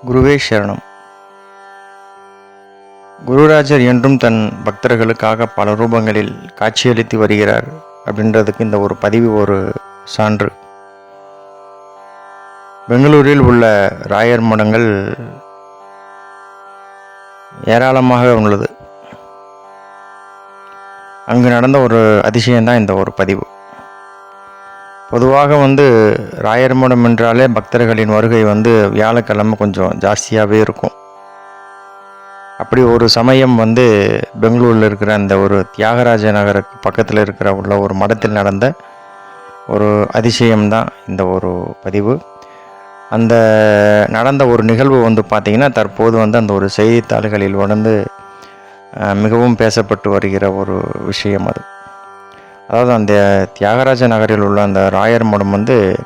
குருவே சரணம். குருராஜர் என்றும் தன் பக்தர்களுக்காக பல ரூபங்களில் காட்சியளித்து வருகிறார் அப்படின்றதுக்கு இந்த ஒரு பதிவு ஒரு சான்று. பெங்களூரில் உள்ள ராயர் மடங்கள் ஏராளமாக உள்ளது. அங்கு நடந்த ஒரு அதிசயம்தான் இந்த ஒரு பதிவு. பொதுவாக ராயர் மடம் என்றாலே பக்தர்களின் வருகை வியாழக்கிழமை கொஞ்சம் ஜாஸ்தியாகவே இருக்கும். அப்படி ஒரு சமயம் பெங்களூரில் இருக்கிற அந்த ஒரு தியாகராஜ நகருக்கு பக்கத்தில் இருக்கிற உள்ள ஒரு மடத்தில் நடந்த ஒரு அதிசயம்தான் இந்த ஒரு பதிவு. அந்த நடந்த ஒரு நிகழ்வு பார்த்திங்கன்னா தற்போது அந்த ஒரு செய்தித்தாள்களில் மிகவும் பேசப்பட்டு வருகிற ஒரு விஷயம் அது. அதாவது அந்த தியாகராஜ நகரில் உள்ள அந்த ராயர் மடம்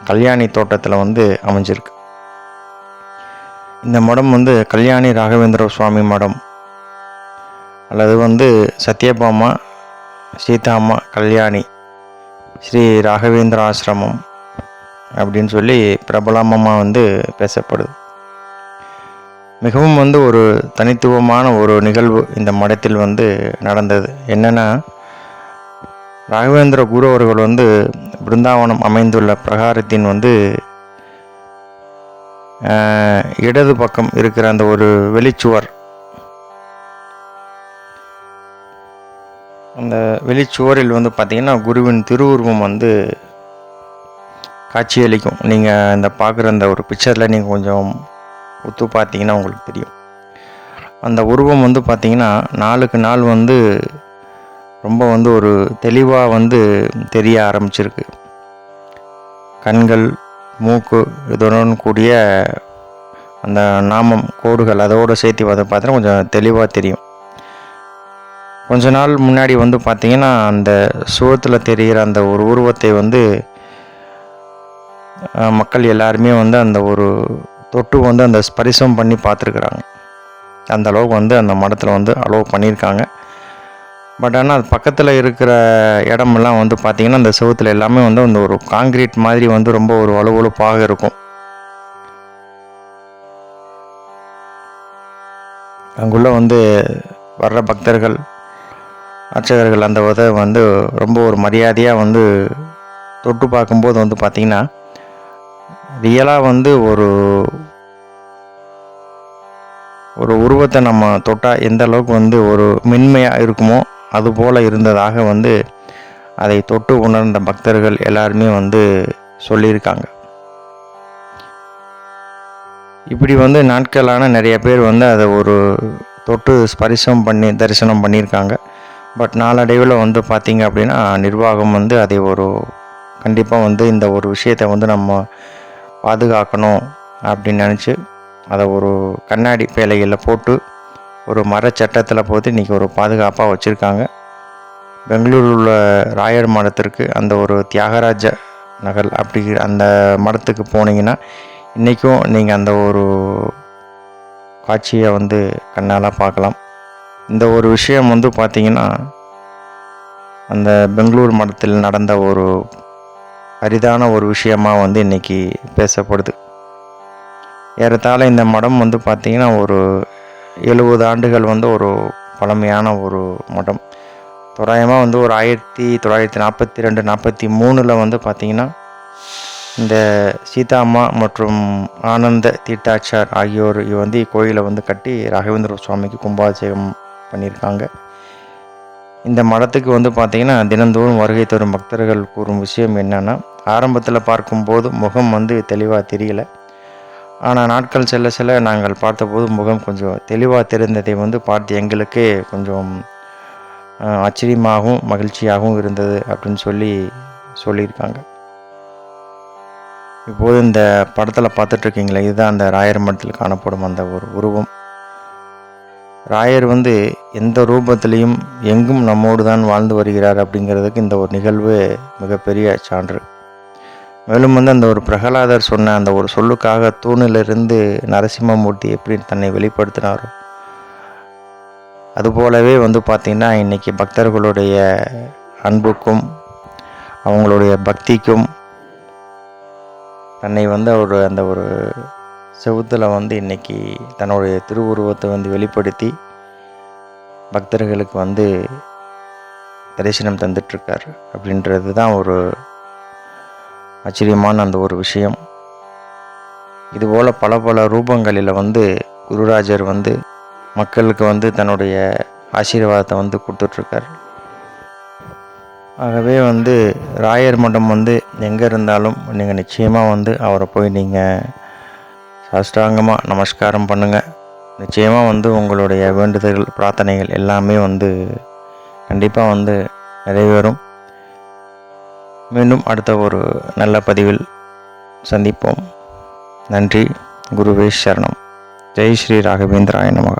கல்யாணி தோட்டத்தில் அமைஞ்சிருக்கு. இந்த மடம் கல்யாணி ராகவேந்திர சுவாமி மடம் அல்லது சத்யபாமா சீதாம்மா கல்யாணி ஸ்ரீ ராகவேந்திர ஆசிரமம் அப்படின்னு சொல்லி பிரபலமாக பேசப்படுது. மிகவும் ஒரு தனித்துவமான ஒரு நிகழ்வு இந்த மடத்தில் நடந்தது. என்னென்னா, ராகவேந்திர குரு அவர்கள் பிருந்தாவனம் அமைந்துள்ள பிரகாரத்தின் இடது பக்கம் இருக்கிற அந்த ஒரு வெளிச்சுவர், அந்த வெளிச்சுவரில் பார்த்திங்கன்னா குருவின் திருவுருவம் காட்சியளிக்கும். நீங்கள் இந்த பார்க்குற அந்த ஒரு பிக்சரில் நீங்கள் கொஞ்சம் ஒத்து பார்த்தீங்கன்னா உங்களுக்கு தெரியும். அந்த உருவம் பார்த்திங்கன்னா நாளுக்கு நாள் ரொம்ப ஒரு தெளிவாக தெரிய ஆரம்பிச்சிருக்கு. கண்கள், மூக்கு இதுடன் கூடிய அந்த நாமம் கோடுகள் அதோடு சேர்த்து பார்த்தீங்கன்னா கொஞ்சம் தெளிவாக தெரியும். கொஞ்ச நாள் முன்னாடி பார்த்திங்கன்னா அந்த சுவத்தில் தெரிகிற அந்த ஒரு உருவத்தை மக்கள் எல்லாருமே அந்த ஒரு தொட்டு அந்த ஸ்பரிசம் பண்ணி பார்த்துருக்குறாங்க. அந்த அளவுக்கு அந்த மடத்தில் அலோவ் பண்ணியிருக்காங்க. பட் ஆனால் அது பக்கத்தில் இருக்கிற இடமெல்லாம் பார்த்திங்கன்னா அந்த சுவத்தில் எல்லாமே அந்த ஒரு காங்கிரீட் மாதிரி ரொம்ப ஒரு வலுவலுப்பாக இருக்கும். அங்குள்ள வர்ற பக்தர்கள், அர்ச்சகர்கள் அந்த உதை ரொம்ப ஒரு மரியாதையாக தொட்டு பார்க்கும்போது பார்த்திங்கன்னா ரியலாக ஒரு உருவத்தை நம்ம தொட்டால் எந்த அளவுக்கு ஒரு மென்மையாக இருக்குமோ அதுபோல் இருந்ததாக அதை தொட்டு உணர்ந்த பக்தர்கள் எல்லாருமே சொல்லியிருக்காங்க. இப்படி நாட்களான நிறைய பேர் அதை ஒரு தொட்டு ஸ்பரிசம் பண்ணி தரிசனம் பண்ணியிருக்காங்க. பட் நாளடைவில் பார்த்திங்க அப்படின்னா நிர்வாகம் அதை ஒரு கண்டிப்பாக இந்த ஒரு விஷயத்தை நம்ம பாதுகாக்கணும் அப்படின்னு நினச்சி அதை ஒரு கண்ணாடி பேழைகளில் போட்டு ஒரு மரச்சட்டத்தில் போட்டு இன்றைக்கி ஒரு பாதுகாப்பாக வச்சுருக்காங்க. பெங்களூரில் உள்ள ராயர் மடத்திற்கு அந்த ஒரு தியாகராஜ நகர் அப்படிங்கிற அந்த மடத்துக்கு போனீங்கன்னா இன்றைக்கும் நீங்கள் அந்த ஒரு காட்சியை கண்ணால் பார்க்கலாம். இந்த ஒரு விஷயம் பார்த்திங்கன்னா அந்த பெங்களூர் மடத்தில் நடந்த ஒரு அரிதான ஒரு விஷயமாக இன்றைக்கி பேசப்படுது. ஏறத்தாழ இந்த மடம் பார்த்திங்கன்னா ஒரு 70 ஆண்டுகள் ஒரு பழமையான ஒரு மடம். தோராயமாக ஒரு 1942-43 பார்த்திங்கன்னா இந்த சீதாம்மா மற்றும் ஆனந்த தீட்டாச்சார் ஆகியோர் இக்கோயிலை கட்டி ராகவேந்திர சுவாமிக்கு கும்பாபிஷேகம் பண்ணியிருக்காங்க. இந்த மடத்துக்கு பார்த்திங்கன்னா தினந்தோறும் வருகை தரும் பக்தர்கள் கூறும் விஷயம் என்னென்னா, ஆரம்பத்தில் பார்க்கும்போது முகம் தெளிவாக தெரியல. ஆனால் நாட்கள் செல்ல செல்ல நாங்கள் பார்த்தபோது முகம் கொஞ்சம் தெளிவாக தெரிந்ததை பார்த்து எங்களுக்கே கொஞ்சம் ஆச்சரியமாகவும் மகிழ்ச்சியாகவும் இருந்தது அப்படின்னு சொல்லியிருக்காங்க. இப்போது இந்த படத்தில் பார்த்துட்ருக்கீங்களே, இதுதான் அந்த ராயர் மடத்தில் காணப்படும் அந்த ஒரு உருவம். ராயர் எந்த ரூபத்திலையும் எங்கும் நம்மோடு தான் வாழ்ந்து வருகிறார் அப்படிங்கிறதுக்கு இந்த ஒரு நிகழ்வு மிகப்பெரிய சான்று. மேலும் அந்த ஒரு பிரகலாதர் சொன்ன அந்த ஒரு சொல்லுக்காக தூணிலிருந்து நரசிம்மமூர்த்தி எப்படி தன்னை வெளிப்படுத்தினாரோ அதுபோலவே பார்த்திங்கன்னா இன்றைக்கி பக்தர்களுடைய அன்புக்கும் அவங்களுடைய பக்திக்கும் தன்னை அவர் அந்த ஒரு செவுத்தில் வந்து இன்றைக்கி தன்னுடைய திருவுருவத்தை வந்து வெளிப்படுத்தி பக்தர்களுக்கு வந்து தரிசனம் தந்துட்டுருக்கார் அப்படின்றது தான் ஒரு ஆச்சரியமான அந்த ஒரு விஷயம். இதுபோல் பல பல ரூபங்களில் வந்து குருராஜர் வந்து மக்களுக்கு வந்து தன்னுடைய ஆசீர்வாதத்தை வந்து கொடுத்துட்ருக்கார். ஆகவே வந்து ராயர் மடம் வந்து எங்கே இருந்தாலும் நீங்கள் நிச்சயமாக வந்து அவரை போய் நீங்கள் சாஷ்டாங்கமாக நமஸ்காரம் பண்ணுங்கள். நிச்சயமாக வந்து உங்களுடைய வேண்டுதல்கள் பிரார்த்தனைகள் எல்லாமே வந்து கண்டிப்பாக வந்து நிறைவேறும். மீண்டும் அடுத்த ஒரு நல்ல பதிவில் சந்திப்போம். நன்றி. குருவே சரணம். ஜெய் ஸ்ரீ ராகவேந்திராய நமக.